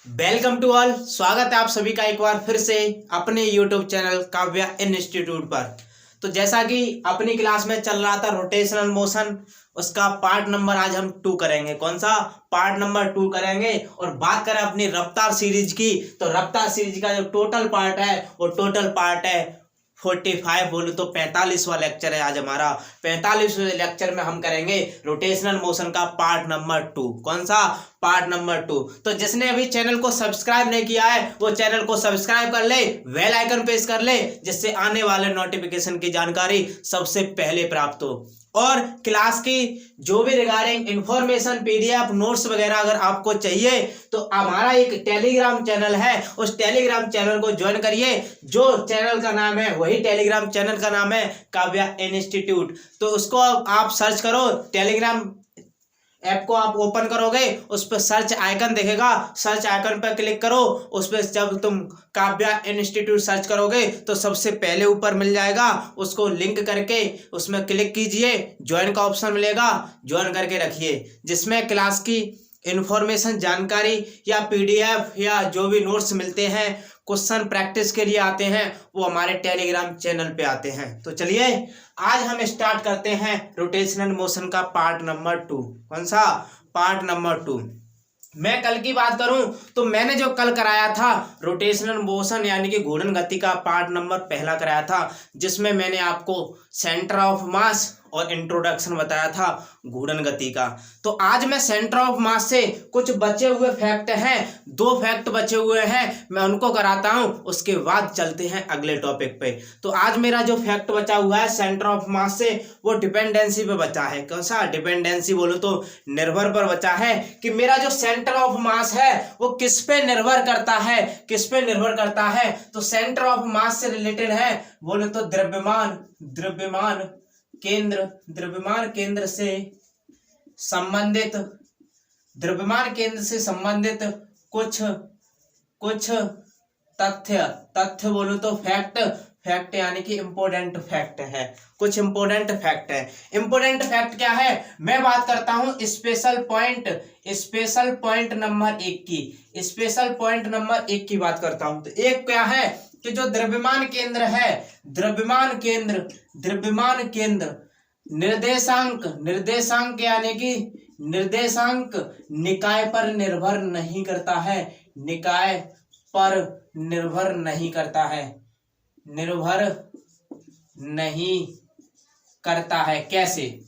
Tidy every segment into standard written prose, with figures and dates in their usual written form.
Welcome to all. स्वागत है आप सभी का एक बार फिर से अपने यूट्यूब चैनल काव्या इंस्टीट्यूट पर। तो जैसा कि अपनी क्लास में चल रहा था रोटेशनल मोशन, उसका पार्ट नंबर आज हम 2 करेंगे। कौन सा पार्ट नंबर 2 करेंगे। और बात करें अपनी रफ्तार सीरीज की, तो रफ्तार सीरीज का जो टोटल पार्ट है वो टोटल पार्ट है 45, बोलूँ तो 45वां लेक्चर है आज हमारा। 45वें लेक्चर में हम करेंगे रोटेशनल मोशन का पार्ट नंबर 2। कौन सा पार्ट नंबर 2। तो जिसने अभी चैनल को सब्सक्राइब नहीं किया है वो चैनल को सब्सक्राइब कर ले, बेल आइकन प्रेस कर ले, जिससे आने वाले नोटिफिकेशन की जानकारी सबसे पहले प्राप्त हो। और क्लास की जो भी रिगार्डिंग इंफॉर्मेशन, पीडीएफ, नोट्स वगैरह अगर आपको चाहिए तो हमारा एक टेलीग्राम चैनल है, उस टेलीग्राम चैनल को ज्वाइन करिए। जो चैनल का नाम है वही टेलीग्राम चैनल का नाम है काव्या इंस्टीट्यूट। तो उसको आप सर्च करो, टेलीग्राम ऐप को आप ओपन करोगे, उस पर सर्च आइकन दिखेगा, सर्च आइकन पर क्लिक करो। उस पर जब तुम काव्या इंस्टीट्यूट सर्च करोगे तो सबसे पहले ऊपर मिल जाएगा, उसको लिंक करके उसमें क्लिक कीजिए, ज्वाइन का ऑप्शन मिलेगा, ज्वाइन करके रखिए, जिसमें क्लास की इंफॉर्मेशन, जानकारी या पीडीएफ या जो भी नोट्स मिलते हैं, क्वेश्चन प्रैक्टिस के लिए आते हैं, वो हमारे टेलीग्राम चैनल पे आते हैं। तो चलिए आज हम स्टार्ट करते हैं रोटेशनल मोशन का पार्ट नंबर 2। कौन सा पार्ट नंबर 2। मैं कल की बात करूं तो मैंने जो कल कराया था रोटेशनल मोशन यानी कि घूर्णन गति का पार्ट नंबर 1 कराया था, जिसमें मैंने आपको सेंटर ऑफ मास और इंट्रोडक्शन बताया था घूर्णन गति का। तो आज मैं सेंटर ऑफ मास से कुछ बचे हुए फैक्ट हैं, 2 फैक्ट बचे हुए हैं, मैं उनको कराता हूं, उसके बाद चलते हैं अगले टॉपिक पे। तो आज मेरा जो फैक्ट बचा हुआ है सेंटर ऑफ मास से, वो डिपेंडेंसी पे बचा है। कौन सा डिपेंडेंसी, बोलो तो निर्भर पर बचा है, कि मेरा जो सेंटर ऑफ मास है वो किस पे निर्भर करता है, किस पे निर्भर करता है। तो सेंटर ऑफ मास से रिलेटेड है, बोलो तो द्रव्यमान केंद्र से संबंधित, द्रव्यमान केंद्र से संबंधित कुछ तथ्य बोलो तो फैक्ट यानी कि इंपोर्टेंट फैक्ट है, कुछ इंपोर्टेंट फैक्ट है। इंपोर्टेंट फैक्ट क्या है, मैं बात करता हूं स्पेशल पॉइंट नंबर 1 की, स्पेशल पॉइंट नंबर 1 की बात करता हूं। तो एक क्या है कि जो द्रव्यमान केंद्र है, द्रव्यमान केंद्र निर्देशांक यानी कि निर्देशांक निकाय पर निर्भर नहीं करता है, निकाय पर निर्भर नहीं करता है, निर्भर नहीं करता है। कैसे,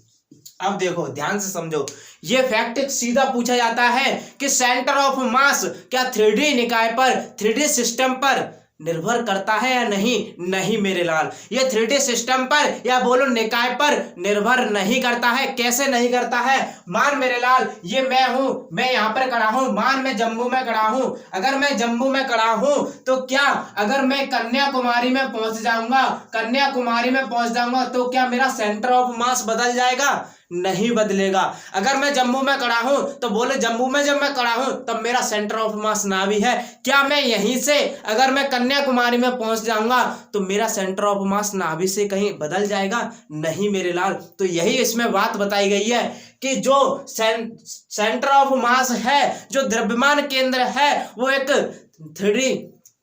अब देखो ध्यान से समझो, ये फैक्ट सीधा पूछा जाता है कि सेंटर ऑफ मास क्या 3D निकाय पर, 3D सिस्टम पर निर्भर करता है या नहीं। नहीं मेरे लाल, ये 3D सिस्टम पर या बोलो निकाय पर निर्भर नहीं करता है। कैसे नहीं करता है, मान मेरे लाल ये मैं हूं, मैं यहां पर खड़ा हूं, मान मैं जम्मू में खड़ा हूं। अगर मैं जम्मू में खड़ा हूं तो क्या अगर मैं कन्याकुमारी में पहुंच जाऊंगा तो क्या मेरा सेंटर ऑफ मास बदल जाएगा? नहीं बदलेगा। अगर मैं जम्मू में खड़ा हूं तो बोले जम्मू में जब मैं खड़ा हूं तब मेरा सेंटर ऑफ मास नाभि है। क्या मैं यहीं से अगर मैं कन्याकुमारी में पहुंच जाऊंगा तो मेरा सेंटर ऑफ मास नाभि से कहीं बदल जाएगा? नहीं मेरे लाल। तो यही इसमें बात बताई गई है कि जो सेंटर ऑफ मास है, जो द्रव्यमान केंद्र है, वो एक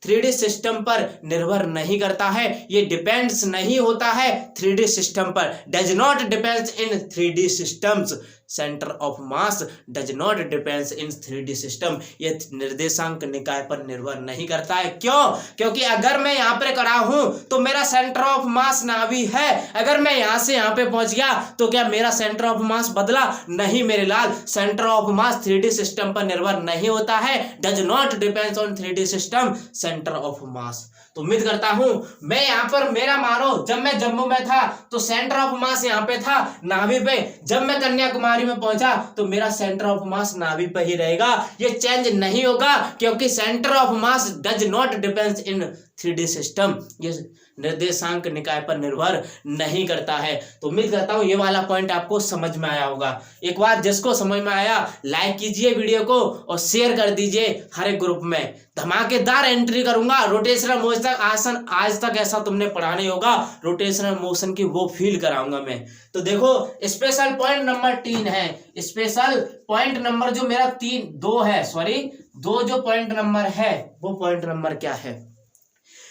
3D सिस्टम पर निर्भर नहीं करता है, ये डिपेंड्स नहीं होता है 3D सिस्टम पर, does not depends in 3D systems. Centre of mass does not depends in 3D system, ये निर्देशांक निकाय पर निर्भर नहीं करता है। क्यों? क्योंकि अगर मैं यहाँ पर खड़ा हूं तो मेरा सेंटर ऑफ मास नाभि है, अगर मैं यहाँ से यहाँ पे पहुंच गया तो क्या मेरा सेंटर ऑफ मास बदला? नहीं मेरे लाल, centre of mass 3D system पर निर्भर नहीं होता है, does not depends on 3D system centre of mass. तो उम्मीद करता हूं मैं यहाँ पर, मेरा मानो जब मैं जम्मू में था तो सेंटर ऑफ मास यहाँ पे था नाभि पे, जब मैं कन्याकुमारी में पहुंचा तो मेरा सेंटर ऑफ मास नाभि पे ही रहेगा, ये चेंज नहीं होगा, क्योंकि centre of mass does not depends in 3D system, ये निर्देशांक निकाय पर निर्भर नहीं करता है। तो उम्मीद करता हूँ ये वाला पॉइंट आपको समझ में आया होगा। एक बार जिसको समझ में आया लाइक कीजिए वीडियो को और शेयर कर दीजिए हर एक ग्रुप में। धमाकेदार एंट्री करूंगा रोटेशनल मोशन आसन, आज तक ऐसा तुमने पढ़ा नहीं होगा, रोटेशनल मोशन की वो फील कराऊंगा मैं। तो देखो स्पेशल पॉइंट नंबर 3 है, स्पेशल पॉइंट नंबर जो मेरा 2 जो पॉइंट नंबर है वो पॉइंट नंबर क्या है।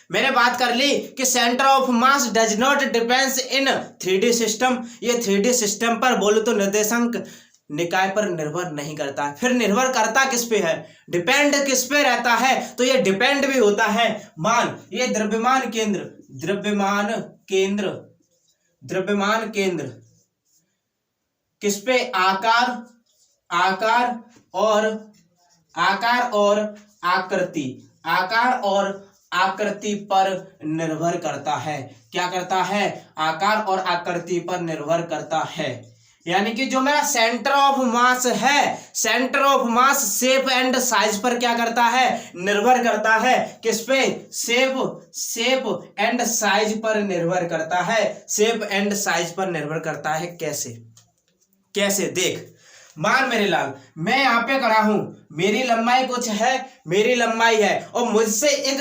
मैंने बात कर ली कि centre of mass does not depends in 3D system, ये 3D सिस्टम पर बोलो तो निर्देशांक निकाय पर निर्भर नहीं करता है। फिर निर्भर करता किस पे है, डिपेंड किस पे रहता है, तो ये डिपेंड भी होता है मान, ये द्रव्यमान केंद्र किस पे, आकार और आकृति पर निर्भर करता है। क्या करता है, आकार और आकृति पर निर्भर करता है। यानी कि जो मेरा सेंटर ऑफ मास है, centre of mass shape and size पर क्या करता है, निर्भर करता है। किस पे, शेप एंड साइज पर निर्भर करता है, शेप एंड साइज पर निर्भर करता है। कैसे देख, मान मेरे लाल मैं यहाँ पे खड़ा हूं, मेरी लंबाई कुछ है, मेरी लंबाई है और मुझसे एक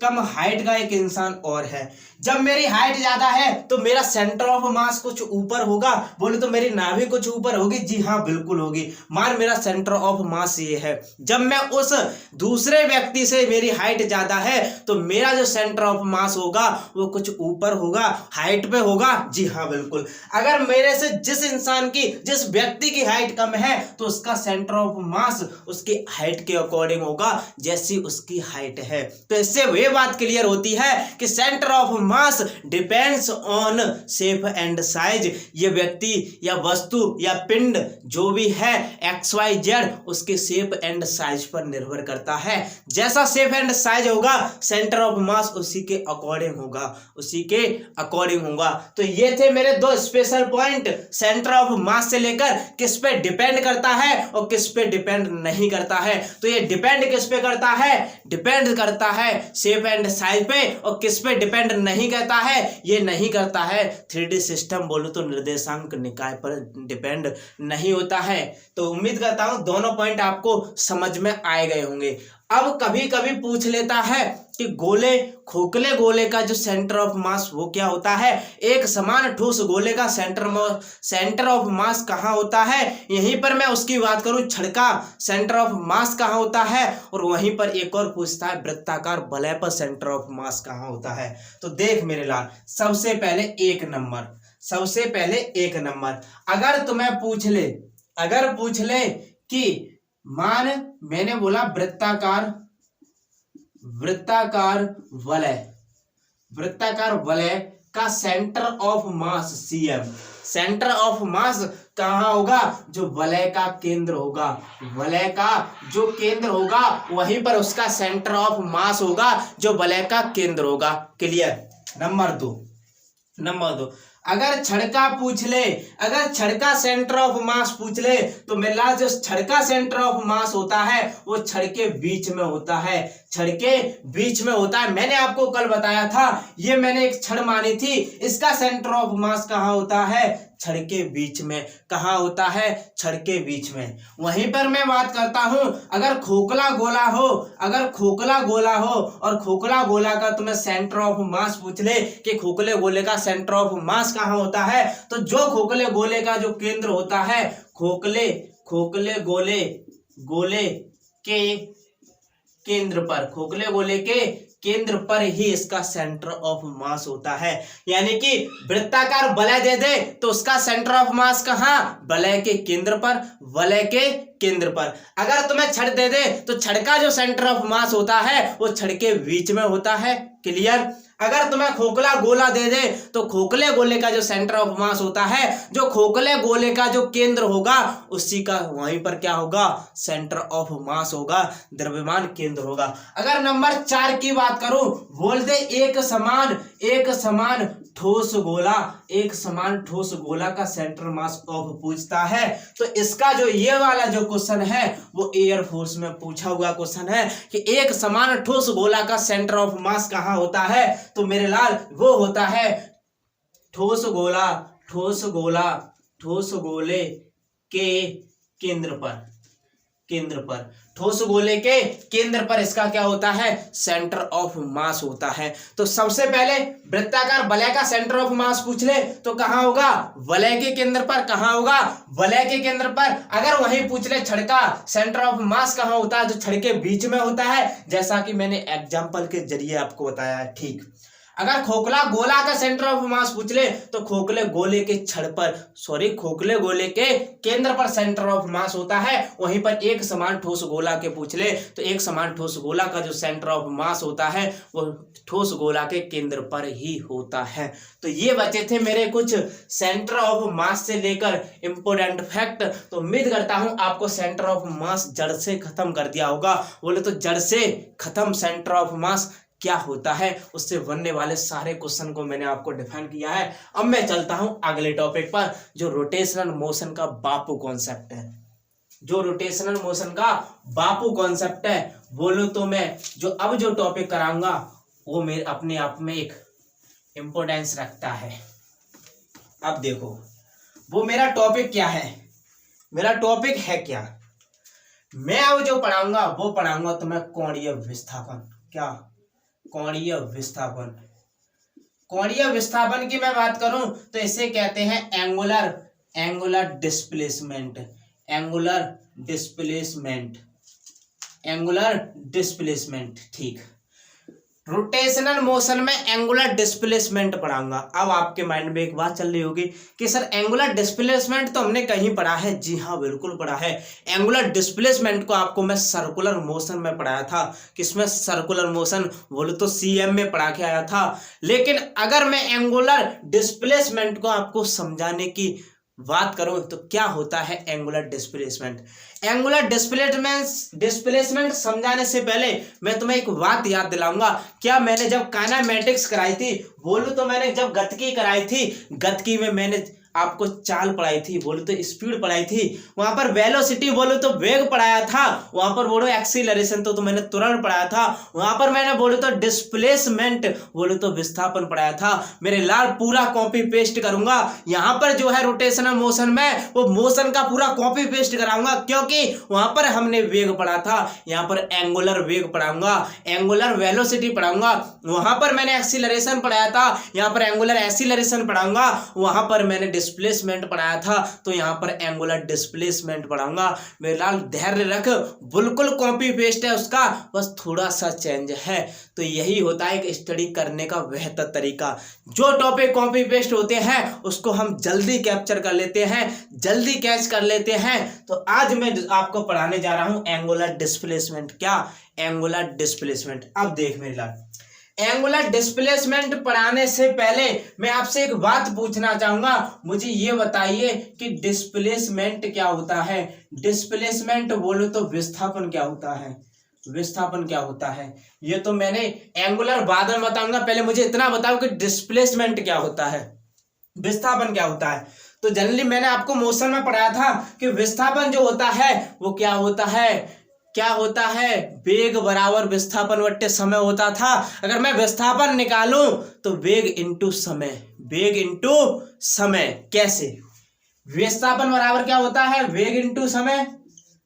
कम हाइट का एक इंसान और है। जब मेरी हाइट ज्यादा है तो मेरा सेंटर ऑफ मास कुछ ऊपर होगा, बोले तो मेरी नाभि कुछ ऊपर होगी, जी हाँ बिल्कुल होगी। मान मेरा सेंटर ऑफ मास ये है। जब मैं उस दूसरे व्यक्ति से, मेरी हाइट ज्यादा है तो मेरा जो सेंटर ऑफ मास होगा वो कुछ ऊपर होगा, हाइट पे होगा, जी हाँ बिल्कुल। अगर मेरे से जिस व्यक्ति की हाइट कम है तो उसका सेंटर ऑफ मास उसकी हाइट के अकॉर्डिंग होगा जैसी उसकी हाइट है। तो इससे वे बात क्लियर होती है कि centre of mass depends on shape and size. ये व्यक्ति या वस्तु या पिंड जो भी है XYZ उसके शेप एंड साइज पर निर्भर करता है। जैसा शेप एंड साइज होगा सेंटर ऑफ मास उसी के अकॉर्डिंग होगा। तो ये थे मेरे 2 स्पेशल पॉइंट, सेंटर ऑफ मास से लेकर किस पे डिपेंड करता है और किस पे डिपेंड नहीं करता है। तो ये डिपेंड किस पे करता है, डिपेंड करता है शेप एंड साइज पे, और किस पे डिपेंड नहीं करता है, ये नहीं करता है 3D सिस्टम बोलो तो निर्देशांक निकाय पर डिपेंड नहीं होता है। तो उम्मीद करता हूं दोनों पॉइंट आपको समझ में आए गए होंगे। अब कभी कभी पूछ लेता है कि खोखले गोले का जो सेंटर ऑफ मास वो क्या होता है। एक समान ठोस गोले का सेंटर ऑफ मास कहाँ होता है, यहीं पर मैं उसकी बात करूं, छड़ का सेंटर ऑफ मास कहाँ होता है। और वहीं पर एक और पूछता है वृत्ताकार वलय पर सेंटर ऑफ मास कहाँ होता है। तो देख मेरे लाल, सबसे पहले एक नंबर अगर तुम्हें पूछ ले कि मान मैंने बोला वृत्ताकार वलय का centre of mass CM, centre of मास कहाँ होगा, जो वलय का केंद्र होगा, वलय का जो केंद्र होगा वहीं पर उसका सेंटर ऑफ मास होगा जो वलय का केंद्र होगा। क्लियर। नंबर 2 अगर छड़ का सेंटर ऑफ मास पूछ ले तो मेरा जो छड़ का सेंटर ऑफ मास होता है वो छड़ के बीच में होता है। मैंने आपको कल बताया था, ये मैंने एक छड़ मानी थी, इसका सेंटर ऑफ मास कहाँ होता है, छड़ के बीच में। कहाँ होता है, छड़ के बीच में। वहीं पर मैं बात करता हूं, अगर खोखला गोला हो और खोखला गोला का तुम्हें सेंटर ऑफ मास पूछ ले कि खोखले गोले का सेंटर ऑफ मास कहाँ होता है, तो जो खोखले गोले का जो केंद्र होता है, खोखले गोले के केंद्र पर ही इसका सेंटर ऑफ मास होता है। यानी कि वृत्ताकार वलय दे दे तो उसका सेंटर ऑफ मास कहाँ, वलय के केंद्र पर। अगर तुम्हें छड़ दे दे तो छड़ का जो सेंटर ऑफ मास होता है वो छड़ के बीच में होता है। क्लियर। अगर तुम्हें खोखला गोला दे दे तो खोखले गोले का जो सेंटर ऑफ मास होता है, जो खोखले गोले का जो केंद्र होगा उसी का वहीं पर क्या होगा, सेंटर ऑफ मास होगा, द्रव्यमान केंद्र होगा। अगर नंबर 4 की बात करूं, बोल दे एक समान ठोस गोला, एक समान ठोस गोला का सेंटर मास ऑफ पूछता है। तो इसका जो ये वाला जो क्वेश्चन है वो एयरफोर्स में पूछा हुआ क्वेश्चन है कि एक समान ठोस गोला का सेंटर ऑफ मास कहाँ होता है। तो मेरे लाल वो होता है ठोस गोला, ठोस गोला, ठोस गोले के केंद्र पर, केंद्र पर, ठोस गोले के केंद्र पर इसका क्या होता है, सेंटर ऑफ मास होता है। तो सबसे पहले वृत्ताकार वलय का सेंटर ऑफ मास पूछ ले तो कहां होगा, वलय के केंद्र पर। कहां होगा, वलय के केंद्र पर। अगर वही पूछ ले छड़ का सेंटर ऑफ मास कहां होता है, तो छड़ के बीच में होता है, जैसा कि मैंने एग्जाम्पल के जरिए आपको बताया है। ठीक, अगर खोखला गोला का सेंटर ऑफ मास पूछ ले तो खोखले गोले के छड़ पर, खोखले गोले के केंद्र पर सेंटर ऑफ मास होता है। वहीं पर एक समान ठोस गोला के पूछ ले तो एक समान ठोस गोला का जो सेंटर ऑफ मास होता है वो ठोस गोला के केंद्र पर ही होता है। तो ये बचे थे मेरे कुछ सेंटर ऑफ मास से लेकर इंपोर्टेंट फैक्ट। तो उम्मीद करता हूं आपको सेंटर ऑफ मास जड़ से खत्म कर दिया होगा। बोले तो जड़ से खत्म सेंटर ऑफ मास क्या होता है, उससे बनने वाले सारे क्वेश्चन को मैंने आपको डिफाइन किया है। अब मैं चलता हूं अगले टॉपिक पर, जो रोटेशनल मोशन का बापू कॉन्सेप्ट है। जो रोटेशनल मोशन का बापू कॉन्सेप्ट है, बोलूं तो मैं जो टॉपिक कराऊंगा वो मेरे अपने आप में एक इंपोर्टेंस रखता है। अब देखो वो मेरा टॉपिक क्या है, मेरा टॉपिक है क्या। मैं अब जो पढ़ाऊंगा वो पढ़ाऊंगा तो मैं कोणीय विस्थापन। क्या, कोणीय विस्थापन। कोणीय विस्थापन की मैं बात करूं तो इसे कहते हैं angular displacement, angular displacement, angular displacement. ठीक, रोटेशनल मोशन में एंगुलर डिस्प्लेसमेंट पढ़ाऊंगा। अब आपके माइंड में एक बात चल रही होगी कि सर एंगुलर डिस्प्लेसमेंट तो हमने कहीं पढ़ा है। जी हाँ, बिल्कुल पढ़ा है। एंगुलर डिस्प्लेसमेंट को आपको मैं सर्कुलर मोशन में पढ़ाया था। किसमें, सर्कुलर मोशन, बोलो तो सीएम में पढ़ा के आया था। लेकिन अगर मैं एंगुलर डिस्प्लेसमेंट को आपको समझाने की बात करूं तो क्या होता है एंगुलर डिस्प्लेसमेंट। एंगुलर डिस्प्लेसमेंट समझाने से पहले मैं तुम्हें एक बात याद दिलाऊंगा। क्या मैंने जब काइनेमैटिक्स कराई थी, बोलूं तो मैंने जब गतिकी कराई थी, गतिकी में मैंने आपको चाल पढ़ाई थी, बोलो तो स्पीड पढ़ाई थी। वहां पर वेलोसिटी बोलो तो वेग पढ़ाया था। वहां पर बोलो एक्सीलरेशन तो मैंने तुरंत पढ़ाया था। वहां पर मैंने बोलो तो डिस्प्लेसमेंट, बोलो तो विस्थापन पढ़ाया था। मेरे लाल पूरा कॉपी पेस्ट करूंगा। यहाँ पर जो है रोटेशनल मोशन में वो मोशन का पूरा कॉपी पेस्ट कराऊंगा, क्योंकि वहां पर हमने वेग पढ़ा था। यहाँ पर एंगुलर वेग पढ़ाऊंगा, एंगुलर वेलोसिटी पढ़ाऊंगा। वहां पर मैंने एक्सीलरेशन पढ़ाया था, यहाँ पर एंगुलर एक्सीलरेशन पढ़ाऊंगा। वहां पर मैंने डिस्प्लेसमेंट पढ़ाया था, तो यहां पर एंगुलर डिस्प्लेसमेंट पढ़ाऊंगा। मेरे लाल धैर्य रख, बिल्कुल कॉपी पेस्ट है उसका, बस थोड़ा सा चेंज है। तो यही होता है एक स्टडी करने का बेहतर तरीका। जो टॉपिक कॉपी पेस्ट होते हैं उसको हम जल्दी कैप्चर कर लेते हैं, जल्दी कैच कर लेते हैं। तो आज मैं आपको पढ़ाने जा रहा हूं एंगुलर डिस्प्लेसमेंट। क्या, एंगुलर डिस्प्लेसमेंट। अब देख मेरे लाल, एंगुलर डिस्प्लेसमेंट पढ़ाने से पहले मैं आपसे एक बात पूछना चाहूंगा। मुझे ये बताइए कि डिस्प्लेसमेंट क्या होता है। डिस्प्लेसमेंट बोलो तो विस्थापन क्या होता है, विस्थापन क्या होता है। ये तो मैंने एंगुलर बाद में बताऊंगा, पहले मुझे इतना बताओ कि डिस्प्लेसमेंट क्या होता है, विस्थापन क्या होता है। तो जनरली मैंने आपको मोशन में पढ़ाया था कि विस्थापन जो होता है वो क्या होता है, क्या होता है, वेग बराबर विस्थापन बट्टे समय होता था। अगर मैं विस्थापन निकालूं तो वेग इंटू समय, वेग इंटू समय। कैसे, विस्थापन बराबर क्या होता है, वेग इंटू समय,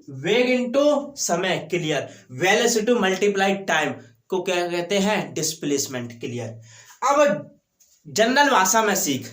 वेग इंटू समय। क्लियर, वेलोसिटी मल्टीप्लाई टाइम को क्या कहते हैं, डिस्प्लेसमेंट। क्लियर। अब जनरल भाषा में सीख,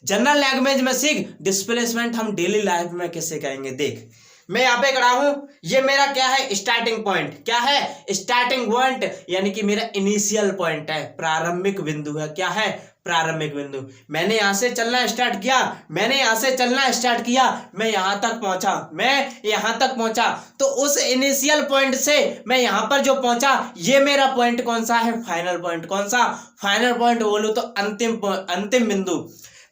जनरल लैंग्वेज में सीख, डिस्प्लेसमेंट हम डेली लाइफ में कैसे कहेंगे। देख मैं यहाँ पे खड़ा हूं, ये मेरा क्या है, स्टार्टिंग पॉइंट। क्या है, स्टार्टिंग पॉइंट, यानी कि मेरा इनिशियल पॉइंट है, प्रारंभिक बिंदु है। क्या है, प्रारंभिक बिंदु। मैंने यहां से चलना स्टार्ट किया, मैंने यहां से चलना स्टार्ट किया, मैं यहां तक पहुंचा, मैं यहां तक पहुंचा। तो उस इनिशियल पॉइंट से मैं यहां पर जो पहुंचा, ये मेरा पॉइंट कौन सा है, फाइनल पॉइंट। कौन सा, फाइनल पॉइंट बोलो तो अंतिम बिंदु।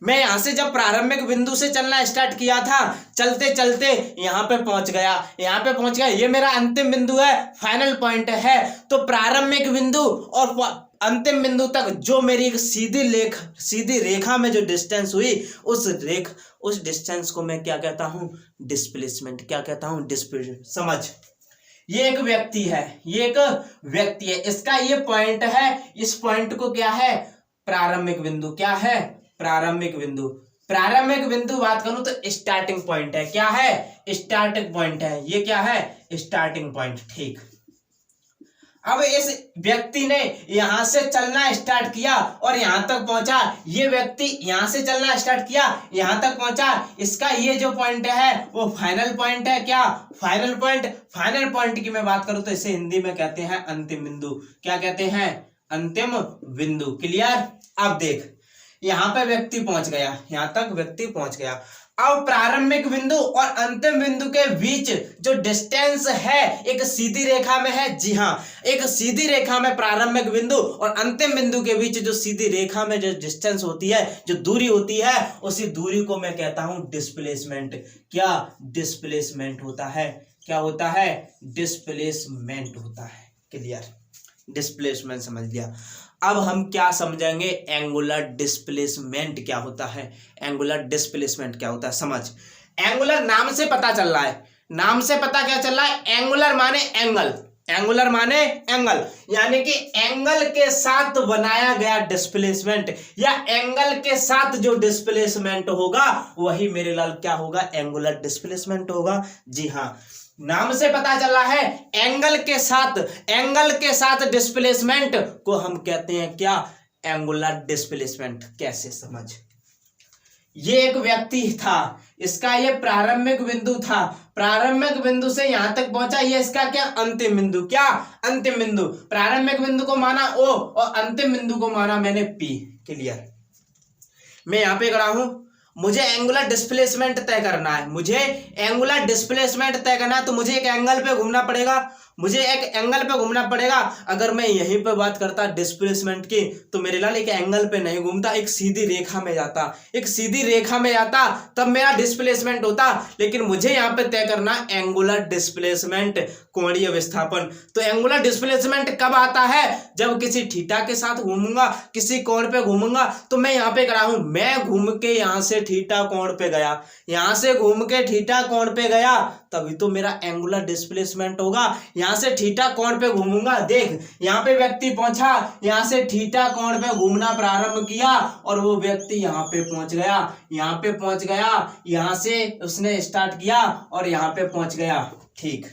मैं यहां से जब प्रारंभिक बिंदु से चलना स्टार्ट किया था, चलते चलते यहां पे पहुंच गया, यहां पे पहुंच गया, ये मेरा अंतिम बिंदु है, फाइनल पॉइंट है। तो प्रारंभिक बिंदु और अंतिम बिंदु तक जो मेरी एक सीधी रेखा में जो डिस्टेंस हुई, उस डिस्टेंस को मैं क्या कहता हूं? डिस्प्लेसमेंट। क्या कहता हूं? डिस्प्लेसमेंट। समझ, ये एक व्यक्ति है, इसका ये पॉइंट है, इस पॉइंट को क्या है? प्रारंभिक बिंदु। क्या है? प्रारंभिक बिंदु। प्रारंभिक बिंदु बात करूं तो स्टार्टिंग पॉइंट है। क्या है? स्टार्टिंग पॉइंट है। ये क्या है? Starting point. ठीक। अब इस व्यक्ति ने यहां से चलना स्टार्ट किया और यहां तक पहुंचा। ये व्यक्ति यहां से चलना स्टार्ट किया, यहां तक पहुंचा। इसका ये जो पॉइंट है वो फाइनल पॉइंट है। क्या? Final point. फाइनल पॉइंट की मैं बात करूं तो इसे हिंदी में कहते हैं अंतिम बिंदु। क्या कहते हैं? अंतिम बिंदु। क्लियर? अब देख, यहां पे व्यक्ति पहुंच गया, यहां तक व्यक्ति पहुंच गया। अब प्रारंभिक बिंदु और अंतिम बिंदु के बीच जो डिस्टेंस है एक सीधी रेखा में है। जी हाँ, एक सीधी रेखा में प्रारंभिक बिंदु और अंतिम बिंदु के बीच जो सीधी रेखा में जो डिस्टेंस होती है, जो दूरी होती है, उसी दूरी को मैं कहता हूं डिस्प्लेसमेंट। क्या? डिस्प्लेसमेंट होता है। क्या होता है? डिस्प्लेसमेंट होता है। क्लियर? डिस्प्लेसमेंट समझ लिया। अब हम क्या समझेंगे? एंगुलर डिस्प्लेसमेंट क्या होता है? एंगुलर डिस्प्लेसमेंट क्या होता है? समझ, एंगुलर नाम से पता चल रहा है। नाम से पता क्या चल रहा है? एंगुलर माने एंगल। एंगुलर माने एंगल, यानी कि एंगल के साथ बनाया गया डिस्प्लेसमेंट, या एंगल के साथ जो डिस्प्लेसमेंट होगा वही मेरे लाल क्या होगा? एंगुलर डिस्प्लेसमेंट होगा। जी हाँ, नाम से पता चल रहा है एंगल के साथ डिस्प्लेसमेंट को हम कहते हैं क्या? Angular displacement. कैसे? समझ, ये एक व्यक्ति था, इसका ये प्रारंभिक बिंदु था, प्रारंभिक बिंदु से यहां तक पहुंचा, ये इसका क्या? अंतिम बिंदु। क्या? अंतिम बिंदु। प्रारंभिक बिंदु को माना O और अंतिम बिंदु को माना मैंने P। क्लियर? मैं यहां पे खड़ा हूं, मुझे एंगुलर डिस्प्लेसमेंट तय करना है। मुझे एंगुलर डिस्प्लेसमेंट तय करना है तो मुझे एक एंगल पे घूमना पड़ेगा। अगर मैं यहीं पे बात करता डिस्प्लेसमेंट की तो मेरे लाल एक एंगल पे नहीं घूमता, एक सीधी रेखा में जाता, तब मेरा डिस्प्लेसमेंट होता। लेकिन मुझे यहाँ पे तय करना एंगुलर डिस्प्लेसमेंट, कोणीय विस्थापन। तो एंगुलर डिस्प्लेसमेंट कब आता है? जब किसी थीटा के साथ घूमूंगा, किसी कोण पे घूमूंगा। तो मैं यहाँ पे करा हूं, मैं घूम के यहां से थीटा कोण पे गया, यहां से घूम के थीटा कोण पे गया, तभी तो मेरा एंगुलर डिस्प्लेसमेंट होगा। यहां से थीटा कोण पे घूमूंगा। देख, यहां पे व्यक्ति पहुंचा, यहां से थीटा कोण पे घूमना प्रारंभ किया और वो व्यक्ति यहां पे पहुंच गया, यहां से उसने स्टार्ट किया और यहां पे पहुंच गया। ठीक,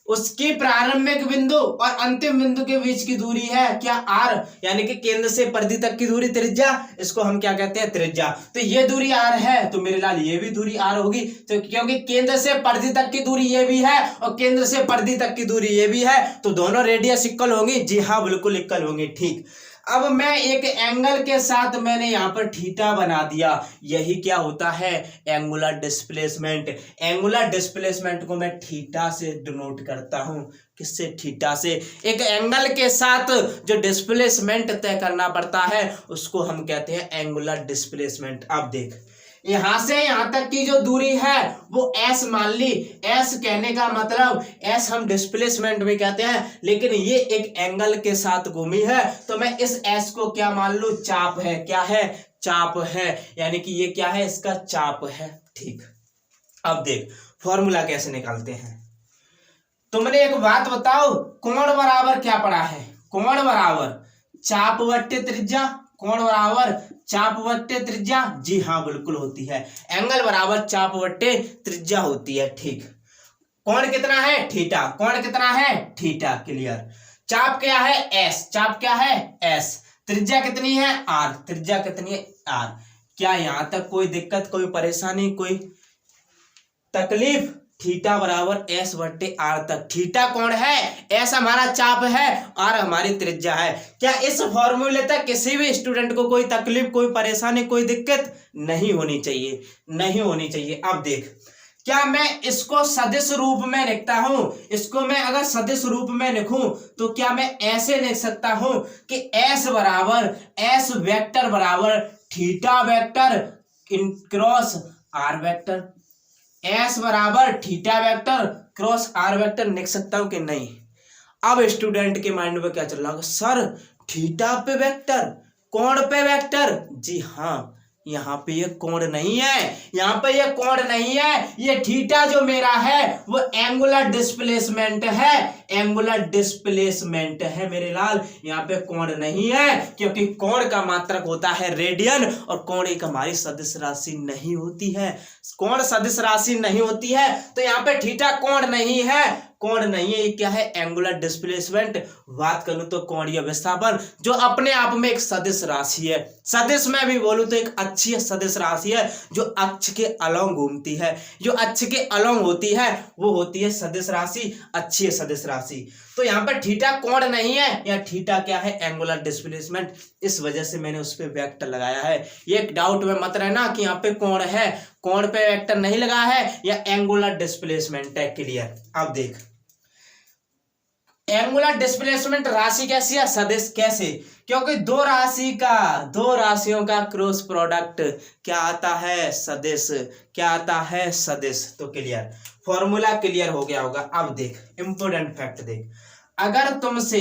उसकी प्रारंभिक बिंदु और अंतिम बिंदु के बीच की दूरी है क्या? R, यानी कि केंद्र से परिधि तक की दूरी, त्रिज्या। इसको हम क्या कहते हैं? त्रिज्या। तो ये दूरी R है, तो मेरे लाल ये भी दूरी R होगी। तो क्योंकि केंद्र से परिधि तक की दूरी ये भी है और केंद्र से परिधि तक की दूरी ये भी है, तो दोनों रेडियस इक्वल होंगी। जी हाँ, बिल्कुल इक्वल होंगी। ठीक, अब मैं एक एंगल के साथ मैंने यहां पर थीटा बना दिया, यही क्या होता है? Angular displacement. एंगुलर डिस्प्लेसमेंट को मैं थीटा से डिनोट करता हूं। किससे? थीटा से। एक एंगल के साथ जो डिस्प्लेसमेंट तय करना पड़ता है उसको हम कहते हैं एंगुलर डिस्प्लेसमेंट। अब देख, यहां से यहां तक की जो दूरी है वो S मान ली। S कहने का मतलब, S हम डिस्प्लेसमेंट में कहते हैं, लेकिन ये एक एंगल के साथ घूमी है, तो मैं इस S को क्या मान लूं? चाप है। क्या है? चाप है, यानी कि ये क्या है? इसका चाप है। ठीक, अब देख फॉर्मूला कैसे निकालते हैं। तुमने एक बात बताओ, कोण बराबर क्या पढ़ा है? कोण बराबर चाप बट्टे त्रिज्या। कोण बराबर चाप बट्टे त्रिज्या। जी हाँ, बिल्कुल होती है। एंगल बराबर चाप बट्टे त्रिज्या होती है। ठीक, कोण कितना है? थीटा। कोण कितना है? थीटा। क्लियर? चाप क्या है? S। चाप क्या है? S। त्रिज्या कितनी है? R। त्रिज्या कितनी है? R। क्या यहां तक कोई दिक्कत, कोई परेशानी, कोई तकलीफ? थीटा बराबर S बट्टे R तक। थीटा कौन है? S हमारा चाप है, R हमारी त्रिज्या है। क्या इस फॉर्मूले तक किसी भी स्टूडेंट को कोई तकलीफ, कोई परेशानी, कोई दिक्कत नहीं होनी चाहिए, नहीं होनी चाहिए। अब देख, क्या मैं इसको सदिश रूप में लिखता हूं? इसको मैं अगर सदिश रूप में लिखूं तो क्या मैं ऐसे लिख सकता हूं कि S बराबर S वेक्टर बराबर theta vector cross R vector. S बराबर theta vector cross R vector लिख सकता हूं कि नहीं? अब स्टूडेंट के माइंड में क्या चल रहा होगा? सर थीटा पे वेक्टर, कोण पे वेक्टर। जी हाँ, यहाँ पे ये कोण नहीं है, यहाँ पे ये कोण नहीं है, ये थीटा जो मेरा है वो एंगुलर डिस्प्लेसमेंट है, एंगुलर डिस्प्लेसमेंट है मेरे लाल। यहाँ पे कोण नहीं है, क्योंकि कोण का मात्रक होता है रेडियन, और कोण एक हमारी सदिश राशि नहीं होती है, कोण सदिश राशि नहीं होती है, तो यहाँ पे थीटा कोण नहीं है, कोण नहीं है, ये क्या है, एंगुलर डिस्प्लेसमेंट। बात करूं तो कोणीय विस्थापन जो अपने आप में एक सदिश राशि है, सदिश में भी बोलूं तो एक अक्षीय सदिश राशि है, जो अक्ष के अलोंग घूमती है, जो अक्ष के अलोंग होती है वो होती है सदिश राशि, अक्षीय सदिश राशि। तो यहाँ पर थीटा कोण नहीं है, या थीटा क्या है, एंगुलर डिस्प्लेसमेंट, इस वजह से मैंने उस पर वेक्टर लगाया है। ये एक डाउट में मत रहना कि यहाँ पे कोण है, कोण पे वेक्टर नहीं लगा है, या एंगुलर डिस्प्लेसमेंट है। क्लियर। अब देख, एंगुलर डिस्प्लेसमेंट राशि कैसी है, सदिश। कैसे, क्योंकि दो राशियों का क्रॉस प्रोडक्ट क्या आता है, सदिश। क्या आता है, सदिश। तो क्लियर, फॉर्मूला क्लियर हो गया होगा। अब देख इंपॉर्टेंट फैक्ट देख, अगर तुमसे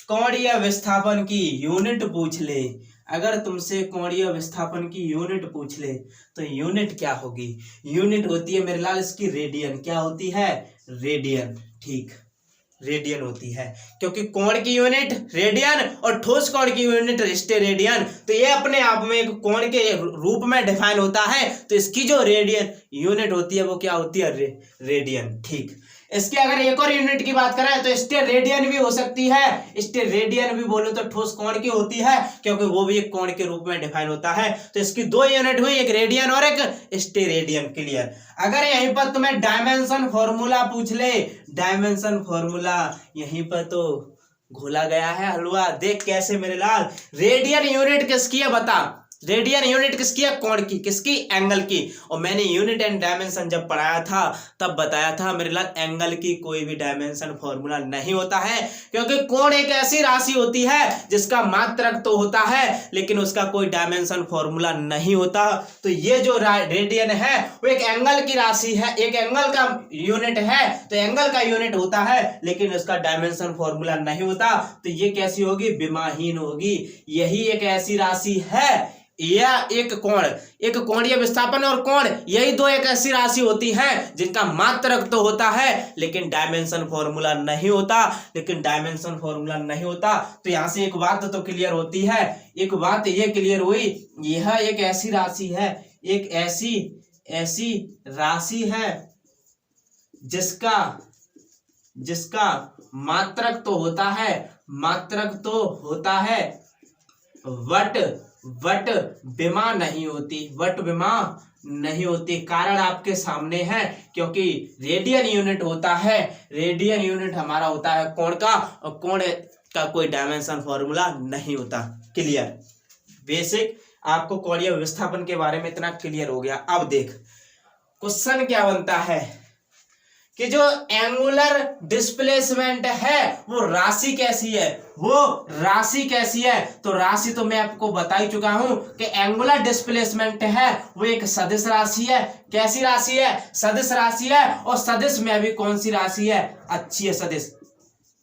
कोणीय विस्थापन की यूनिट पूछ ले, अगर तुमसे कोणीय विस्थापन की यूनिट पूछ ले तो यूनिट क्या होगी, यूनिट होती है मेरे लाल इसकी रेडियन। क्या होती है, रेडियन। ठीक, रेडियन होती है, क्योंकि कोण की यूनिट रेडियन और ठोस कोण की यूनिट स्टेरेडियन, तो ये अपने आप में एक कोण के रूप में डिफाइन होता है, तो इसकी जो रेडियन यूनिट होती है वो क्या होती है, रेडियन। ठीक, इसकी अगर एक और यूनिट की बात करें तो स्टेरेडियन भी हो सकती है, स्टेरेडियन भी बोलो तो ठोस कोण की होती है, क्योंकि वो भी एक कोण के रूप में डिफाइन होता है। तो इसकी दो यूनिट हुई, एक रेडियन और एक स्टेरेडियन। क्लियर। अगर यहीं पर तुम्हें डायमेंशन फॉर्मूला पूछ ले, डायमेंशन फॉर्मूला यहीं पर तो घोला गया है हलवा। देख कैसे मेरे लाल, रेडियन यूनिट किसकी है बता, रेडियन यूनिट किसकी है, कोण की, किसकी, एंगल की। और मैंने यूनिट एंड डायमेंशन जब पढ़ाया था तब बताया था मेरे लाल, एंगल की कोई भी डायमेंशन फॉर्मूला नहीं होता है, क्योंकि कोण एक ऐसी राशि होती है जिसका मात्रक तो होता है लेकिन उसका कोई डायमेंशन फॉर्मूला नहीं होता। तो ये जो रेडियन है वो एक एंगल की राशि है, एक एंगल का यूनिट है, तो एंगल का यूनिट होता है लेकिन उसका डायमेंशन फॉर्मूला नहीं होता। तो ये कैसी होगी, विमाहीन होगी। यही एक ऐसी राशि है, या एक कोणीय विस्थापन और कोण, यही दो एक ऐसी राशि होती है जिनका मात्रक तो होता है लेकिन डायमेंशन फॉर्मूला नहीं होता, तो यहां से एक बात तो क्लियर होती है, एक बात ये क्लियर हुई, यह एक ऐसी राशि है, एक ऐसी राशि है जिसका मात्रक तो होता है, वट विमा नहीं होती, कारण आपके सामने है, क्योंकि रेडियन यूनिट होता है, रेडियन यूनिट हमारा होता है कोण का, और कोण का कोई डायमेंशन फॉर्मूला नहीं होता। क्लियर। बेसिक आपको कोणीय विस्थापन के बारे में इतना क्लियर हो गया। अब देख क्वेश्चन क्या बनता है कि जो एंगुलर डिस्प्लेसमेंट है वो राशि कैसी है, तो राशि तो मैं आपको बता ही चुका हूं कि एंगुलर डिस्प्लेसमेंट है वो एक सदिश राशि है। कैसी राशि है, सदिश राशि है, और सदिश में भी कौन सी राशि है, अक्षीय सदिश।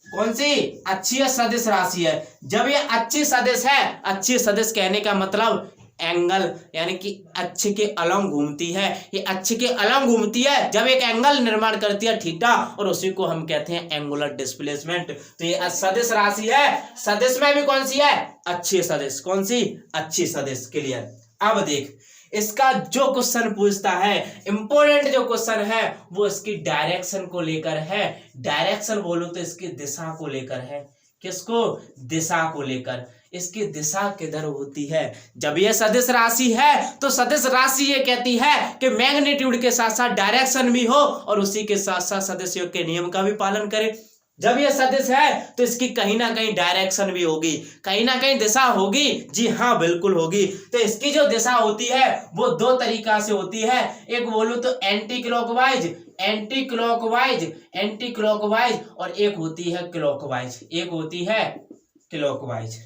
कौन सी, अक्षीय सदिश राशि है। जब ये अक्षीय सदिश है, अक्षीय सदिश कहने का मतलब एंगल यानी कि अक्ष के अलोंग घूमती है, ये अक्ष के अलोंग घूमती है जब एक एंगल निर्माण करती है थीटा, और उसी को हम कहते हैं एंगुलर डिस्प्लेसमेंट। तो ये सदिश राशि है, सदिश में भी कौन सी है, अक्षीय सदिश। कौन सी, अक्षीय सदिश। क्लियर। अब देख इसका जो क्वेश्चन पूछता है, इंपॉर्टेंट जो क्वेश्चन है वो इसकी डायरेक्शन को लेकर है, डायरेक्शन बोलो तो इसकी दिशा को लेकर है। किसको, दिशा को लेकर। इसकी दिशा किधर होती है, जब यह सदिश राशि है तो सदिश राशि ये कहती है कि मैग्नीट्यूड के साथ साथ डायरेक्शन भी हो और उसी के साथ साथ सदिश योग के नियम का भी पालन करे। जब यह सदिश है तो इसकी कहीं ना कहीं डायरेक्शन भी होगी, कहीं ना कहीं दिशा होगी। जी हाँ, बिल्कुल होगी। तो इसकी जो दिशा होती है वो दो तरीका से होती है, एक बोलूं तो एंटी क्लॉकवाइज और एक होती है क्लॉकवाइज।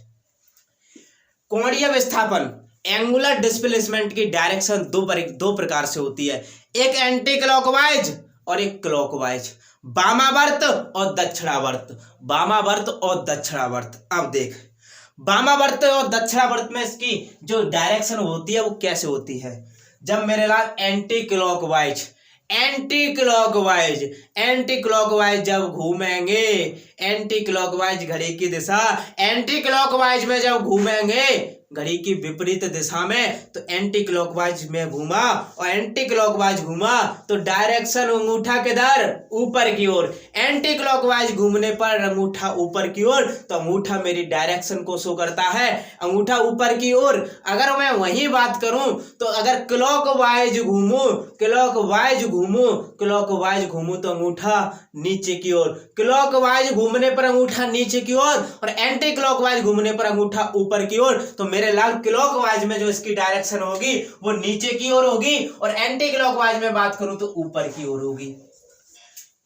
कोणीय विस्थापन एंगुलर डिस्प्लेसमेंट की डायरेक्शन दो प्रकार से होती है, एक एंटी क्लॉकवाइज और एक क्लॉकवाइज। वामावर्त और दक्षिणावर्त, वामावर्त और दक्षिणावर्त। अब देख वामावर्त और दक्षिणावर्त में इसकी जो डायरेक्शन होती है वो कैसे होती है। जब मेरे लाल anti clockwise, anti clockwise, anti clockwise जब घूमेंगे, एंटी क्लॉकवाइज घड़ी की दिशा, एंटी क्लॉकवाइज में जब घूमेंगे घड़ी की विपरीत दिशा में, तो एंटी क्लॉकवाइज में घूमा और एंटी क्लॉकवाइज घूमा तो डायरेक्शन अंगूठा किधर, ऊपर की ओर। एंटी क्लॉकवाइज घूमने पर अंगूठा ऊपर की ओर, तो अंगूठा मेरी डायरेक्शन को शो करता है, अंगूठा ऊपर की ओर। अगर मैं वही बात करूं तो अगर क्लॉकवाइज घूमूं, क्लॉकवाइज घूमूं, क्लॉकवाइज घूमूं तो अंगूठा नीचे की ओर, क्लॉकवाइज घूमने पर अंगूठा नीचे की ओर और एंटी क्लॉकवाइज घूमने पर अंगूठा ऊपर की ओर। तो मेरे लाल क्लॉकवाइज में जो इसकी डायरेक्शन होगी वो नीचे की ओर होगी और एंटी क्लॉकवाइज में बात करूं तो ऊपर की ओर होगी।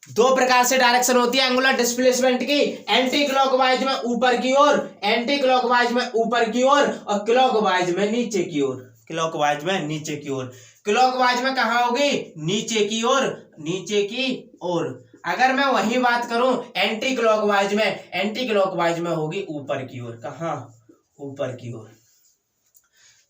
दो प्रकार से डायरेक्शन होती है एंगुलर डिस्प्लेसमेंट की, एंटी क्लॉकवाइज में ऊपर की ओर, एंटी क्लॉकवाइज में ऊपर की ओर और क्लॉकवाइज में नीचे की ओर, क्लॉकवाइज में नीचे की ओर। क्लॉकवाइज में कहां होगी, नीचे की ओर, नीचे की ओर। अगर मैं वही बात करूं एंटी क्लॉकवाइज में, एंटी क्लॉकवाइज में होगी ऊपर की ओर, कहां, ऊपर की ओर।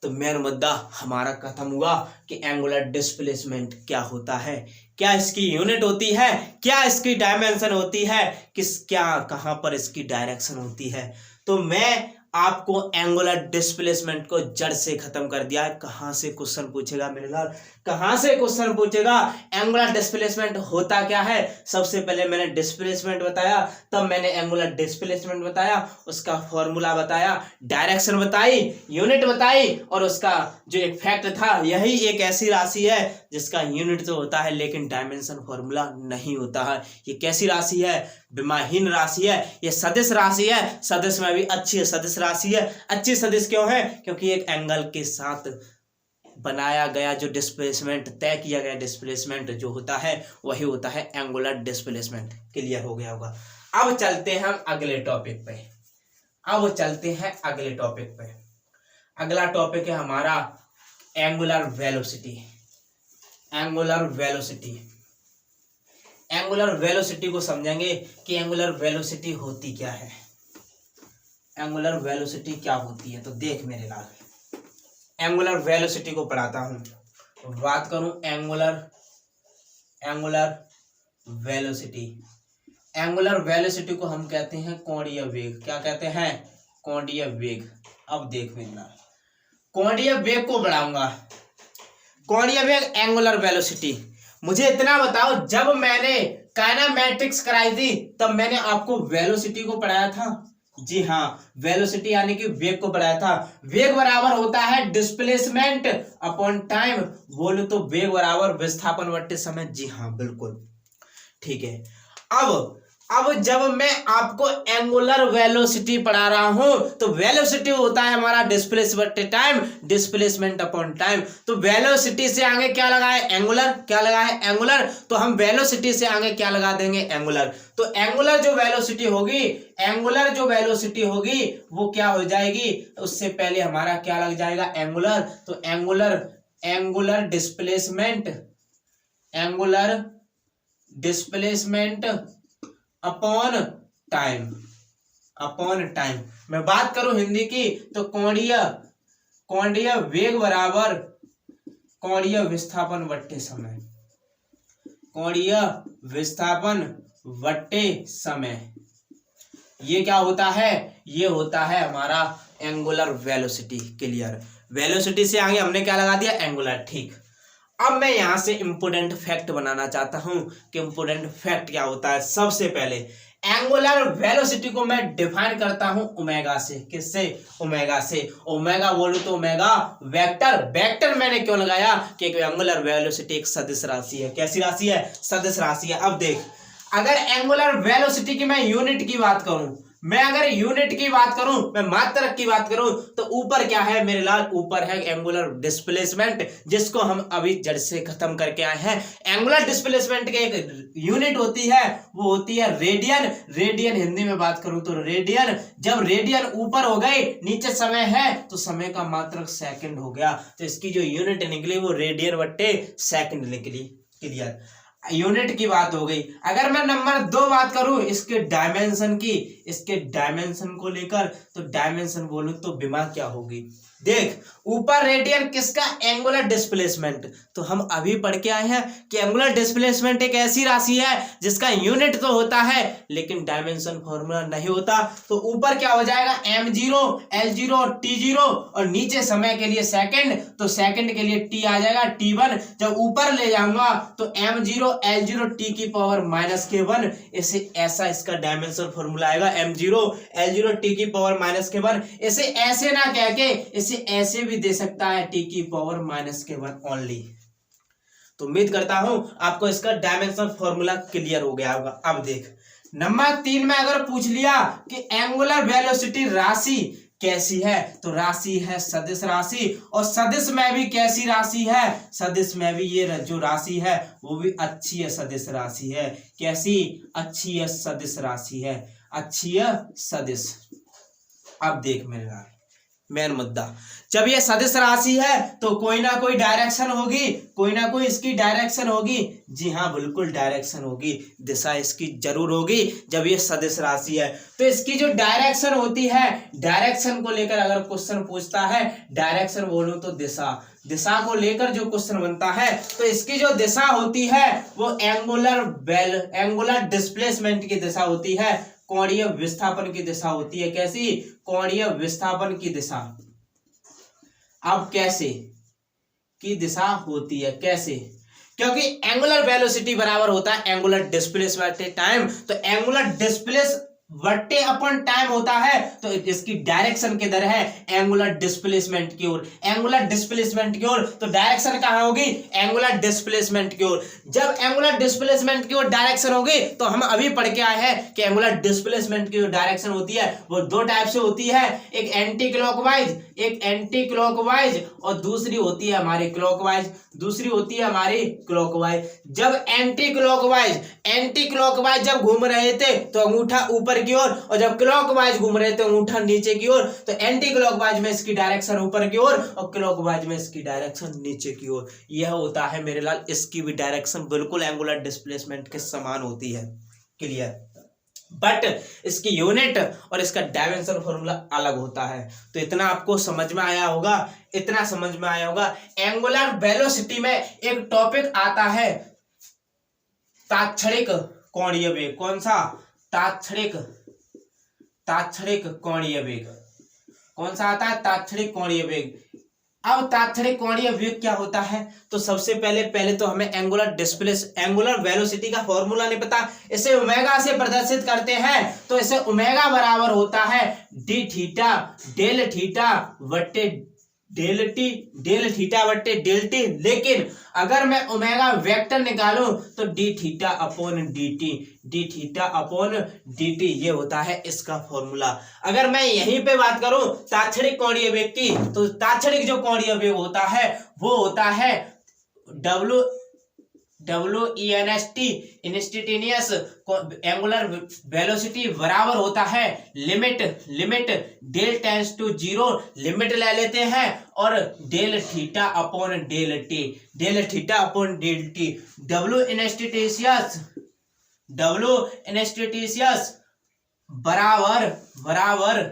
तो मेन मुद्दा हमारा खत्म हुआ कि एंगुलर डिस्प्लेसमेंट क्या होता है, क्या इसकी यूनिट होती है, क्या इसकी डायमेंशन होती है, क्या कहां पर इसकी डायरेक्शन होती है। तो मैं आपको एंगुलर डिस्प्लेसमेंट को जड़ से खत्म कर दिया। कहां से क्वेश्चन पूछेगा मेरे लाल, कहां से क्वेश्चन पूछेगा, एंगुलर डिस्प्लेसमेंट होता क्या है। सबसे पहले मैंने डिस्प्लेसमेंट बताया, तब मैंने एंगुलर डिस्प्लेसमेंट बताया, उसका फॉर्मूला बताया, डायरेक्शन बताई, यूनिट बताई और उसका जो एक फैक्ट था, यही एक ऐसी राशि है जिसका यूनिट तो होता है लेकिन डायमेंशन फॉर्मूला नहीं होता है। ये कैसी राशि है, विमाहीन राशि है, ये सदिश राशि है, सदिश में भी अच्छी सदिश राशि है। अच्छी सदिश क्यों है, क्योंकि एक एंगल के साथ बनाया गया जो डिस्प्लेसमेंट, तय किया गया डिस्प्लेसमेंट जो होता है वही होता है एंगुलर डिस्प्लेसमेंट। क्लियर हो गया होगा। अब चलते हैं हम अगले टॉपिक पे, अब चलते हैं अगले टॉपिक पे। अगला टॉपिक है हमारा angular velocity. Angular velocity, angular velocity को समझेंगे कि एंगुलर वेलोसिटी होती क्या है, एंगुलर वेलोसिटी क्या होती है। तो देख मेरे लाल, एंगुलर वेलोसिटी को पढ़ाता हूं। बात करूं एंगुलर वेलोसिटी, एंगुलर वेलोसिटी को हम कहते हैं कोणीय वेग। क्या कहते हैं, कोणीय वेग। अब देख मेरे लाल, कोणीय वेग को बढ़ाऊंगा, कोणीय वेग एंगुलर वेलोसिटी। मुझे इतना बताओ, जब मैंने काइनेमैटिक्स कराई थी तब मैंने आपको वेलोसिटी को पढ़ाया था। जी हाँ, वेलोसिटी यानी कि वेग को पढ़ाया था। वेग बराबर होता है डिस्प्लेसमेंट अपॉन टाइम। बोलो तो वेग बराबर विस्थापन बट्टे समय। जी हाँ बिल्कुल ठीक है। अब जब मैं आपको एंगुलर वेलोसिटी पढ़ा रहा हूं तो वेलोसिटी होता है हमारा डिस्प्लेसमेंट बट्टे टाइम, डिस्प्लेसमेंट अपॉन टाइम। तो वेलोसिटी से आगे क्या लगा है, एंगुलर। क्या लगा है, एंगुलर। तो हम वेलोसिटी से आगे क्या लगा देंगे, एंगुलर। तो एंगुलर जो वेलोसिटी होगी, एंगुलर जो वेलोसिटी होगी वो क्या हो जाएगी, उससे पहले हमारा क्या लग जाएगा, एंगुलर। तो angular displacement upon time, upon time. मैं बात करूं हिंदी की तो कोणीय वेग बराबर कोणीय विस्थापन बट्टे समय, कोणीय विस्थापन बट्टे समय। ये क्या होता है, ये होता है हमारा एंगुलर वेलोसिटी। क्लियर। वेलोसिटी से आगे हमने क्या लगा दिया, एंगुलर। ठीक। अब मैं यहां से इंपोर्टेंट फैक्ट बनाना चाहता हूं कि इंपोर्टेंट फैक्ट क्या होता है। सबसे पहले एंगुलर वेलोसिटी को मैं डिफाइन करता हूं ओमेगा से। किससे, ओमेगा से। ओमेगा बोलूं तो ओमेगा वेक्टर। वेक्टर मैंने क्यों लगाया, क्योंकि एंगुलर वेलोसिटी एक सदिश राशि है। कैसी राशि है, सदिश राशि है। अब देख, अगर एंगुलर वेलोसिटी की मैं यूनिट की बात करूं, अगर यूनिट की बात करूं, मैं मात्रक की बात करूं, तो ऊपर क्या है मेरे लाल, ऊपर है एंगुलर डिस्प्लेसमेंट, जिसको हम अभी जड़ से खत्म करके आए हैं। एंगुलर डिस्प्लेसमेंट की एक यूनिट होती है, वो होती है रेडियन। रेडियन हिंदी में बात करूं तो रेडियन। जब रेडियन ऊपर हो गई, नीचे समय है, तो समय का मात्रक सेकंड हो गया। तो इसकी जो यूनिट निकली वो रेडियन बट्टे सेकंड निकली। क्लियर। यूनिट की बात हो गई। अगर मैं नंबर 2 बात करूं इसके डायमेंशन की, इसके डायमेंशन को लेकर, तो डायमेंशन बोलूं तो विमा क्या होगी। देख, ऊपर रेडियन किसका, एंगुलर डिस्प्लेसमेंट। तो हम अभी पढ़ के आए हैं कि एंगुलर डिस्प्लेसमेंट एक ऐसी राशि है जिसका यूनिट तो होता है लेकिन डायमेंशन फॉर्मूला नहीं होता। तो ऊपर क्या हो जाएगा, m0 l0 t0 और नीचे समय के लिए सेकंड, तो सेकंड के लिए t आ जाएगा t1। जब ऊपर ले जाऊंगा तो m0 l0 t की पावर -k1, इसे ऐसा इसका डायमेंशन फॉर्मूला आएगा m0 l0 t की पावर -k1। इसे ऐसे ना कह के इसे ऐसे भी दे सकता है t की पावर -k1 ओनली। तो उम्मीद करता हूं आपको इसका डायमेंशन फॉर्मूला क्लियर हो गया होगा। अब देख, नंबर 3 में अगर पूछ लिया कि एंगुलर वेलोसिटी राशि कैसी है, तो राशि है सदिश राशि, और सदिश में भी कैसी राशि है, सदिश में भी ये जो राशि है वो भी अच्छी है सदिश राशि है। कैसी, अच्छी है सदिश राशि है, अच्छी है सदिश। अब देख मेरे मेन मुद्दा, जब ये सदिश राशि है तो कोई ना कोई डायरेक्शन होगी, कोई ना कोई इसकी डायरेक्शन होगी। जी हाँ, बिल्कुल डायरेक्शन होगी, दिशा इसकी जरूर होगी। जब ये सदिश राशि है तो इसकी जो डायरेक्शन होती है, डायरेक्शन को लेकर अगर क्वेश्चन पूछता है, डायरेक्शन बोलूं तो दिशा, दिशा को लेकर जो क्वेश्चन बनता है तो इसकी जो दिशा होती है वो एंगुलर डिस्प्लेसमेंट की दिशा होती है, कोणीय विस्थापन की दिशा होती है। कैसी, कोणीय विस्थापन की दिशा। अब कैसे की दिशा होती है, कैसे, क्योंकि एंगुलर वेलोसिटी बराबर होता है एंगुलर डिस्प्लेसमेंट टाइम, तो एंगुलर डिस्प्लेस वट्टे अपन टाइम होता है, तो इसकी डायरेक्शन किधर है, एंगुलर डिस्प्लेसमेंट की ओर, एंगुलर डिस्प्लेसमेंट की ओर। तो डायरेक्शन कहां होगी, एंगुलर डिस्प्लेसमेंट की ओर। जब एंगुलर डिस्प्लेसमेंट की ओर डायरेक्शन होगी तो हम अभी पढ़ के आए हैं कि एंगुलर डिस्प्लेसमेंट की जो डायरेक्शन होती है वो दो टाइप से होती है, एक एंटी क्लॉकवाइज, एक एंटी क्लॉकवाइज, और दूसरी होती है हमारी क्लॉकवाइज, दूसरी होती है हमारी क्लॉकवाइज। जब एंटी क्लॉकवाइज जब घूम रहे थे तो अंगूठा ऊपर की ओर, और जब क्लॉकवाइज घूम रहे थे अंगूठा नीचे की ओर। तो एंटी क्लॉकवाइज में इसकी डायरेक्शन ऊपर की ओर और क्लॉकवाइज में इसकी डायरेक्शन नीचे की ओर। यह होता है मेरे लाल, इसकी भी डायरेक्शन बिल्कुल एंगुलर डिस्प्लेसमेंट के समान होती है। क्लियर, बट इसकी यूनिट और इसका डायमेंशन फॉर्मूला अलग होता है। तो इतना आपको समझ में आया होगा, इतना समझ में आया होगा। एंगुलर वेलोसिटी में एक टॉपिक आता है तात्क्षणिक कोणीय वेग। कौन सा, तात्क्षणिक कोणीय वेग। कौन सा आता है, तात्क्षणिक कोणीय वेग। अब तात्क्षणिक कोणीय वेग क्या होता है, तो सबसे पहले तो हमें एंगुलर वेलोसिटी का फॉर्मूला नहीं पता, इसे ओमेगा से प्रदर्शित करते हैं। तो इसे ओमेगा बराबर होता है डी थीटा डेल थीटा बट्टे डेल टी, डेल थीटा बट्टे डेल टी। लेकिन अगर मैं ओमेगा वेक्टर निकालूं तो D theta upon D T, D theta upon D T, ये होता है इसका फॉर्मूला। अगर मैं यहीं पे बात करूं तात्क्षणिक कोणीय वेग की, तो तात्क्षणिक जो कोणीय वेग होता है वो होता है WENST, इंस्टेंटेनियस एंगुलर वेलोसिटी बराबर होता है limit del tends to 0, limit ले लेते हैं, और del theta upon del t, del theta upon del t. W instantaneous बराबर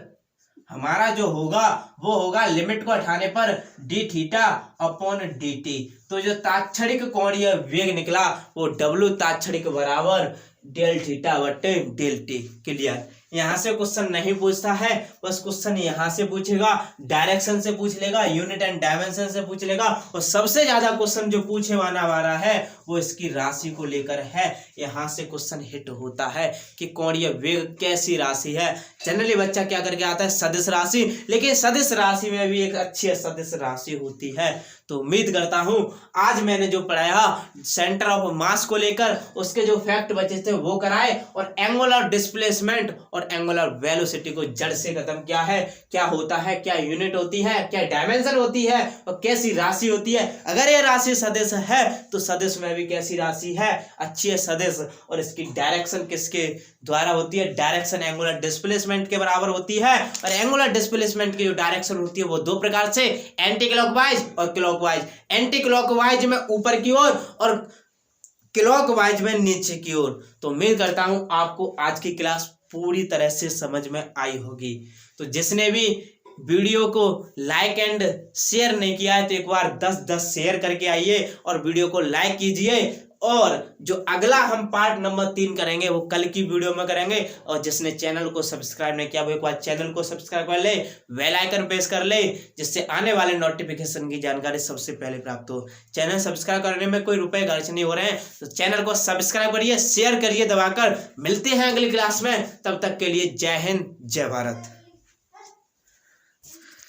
हमारा जो होगा वो होगा लिमिट को हटाने पर D theta upon D T. तो जो तात्क्षणिक कोणीय वेग निकला वो W तात्क्षणिक बराबर डेल थीटा बट्टे डेल टी। क्लियर, यहां से क्वेश्चन नहीं पूछता है, बस क्वेश्चन यहां से पूछेगा, डायरेक्शन से पूछ लेगा, यूनिट एंड डायमेंशन से पूछ लेगा, और सबसे ज्यादा क्वेश्चन जो पूछे वाला है वो इसकी राशि को लेकर है। यहां से क्वेश्चन हिट होता है कि कोणीय वेग कैसी राशि है। जनरली बच्चा क्या करके आता है, सदिश राशि, लेकिन सदिश राशि में भी एक अच्छी सदिश राशि होती है। तो उम्मीद करता हूं आज मैंने जो पढ़ाया सेंटर ऑफ मास को लेकर, उसके जो फैक्ट बचे थे वो कराए, और एंगुलर डिस्प्लेसमेंट और एंगुलर वेलोसिटी को जड़ से खत्म किया है। क्या होता है, क्या यूनिट होती है, क्या डायमेंशन होती है, और कैसी राशि होती है। अगर ये राशि सदिश है तो सदिश में भी कैसी राशि है, अच्छी है सदिश, और इसकी डायरेक्शन किसके द्वारा होती है, डायरेक्शन एंगुलर डिस्प्लेसमेंट के बराबर होती है। और एंगुलर डिस्प्लेसमेंट की जो डायरेक्शन होती है वो दो प्रकार से, एंटी क्लॉकवाइज और क्लॉकवाइज। एंटी क्लॉकवाइज में ऊपर की ओर और क्लॉकवाइज में नीचे की ओर। तो उम्मीद करता हूं आपको आज की क्लास पूरी तरह से समझ में आई होगी। तो जिसने भी वीडियो को लाइक एंड शेयर नहीं किया है तो एक बार 10-10 शेयर करके आइए और वीडियो को लाइक कीजिए। और जो अगला हम पार्ट नंबर 3 करेंगे वो कल की वीडियो में करेंगे। और जिसने चैनल को सब्सक्राइब नहीं किया वो एक बार चैनल को सब्सक्राइब कर ले, बेल आइकन प्रेस कर ले, जिससे आने वाले नोटिफिकेशन की जानकारी सबसे पहले प्राप्त हो। चैनल सब्सक्राइब करने में कोई रुपए खर्च नहीं हो रहे हैं, तो चैनल को सब्सक्राइब करिए, शेयर करिए दबाकर। मिलते हैं अगली क्लास में, तब तक के लिए जय हिंद, जय भारत।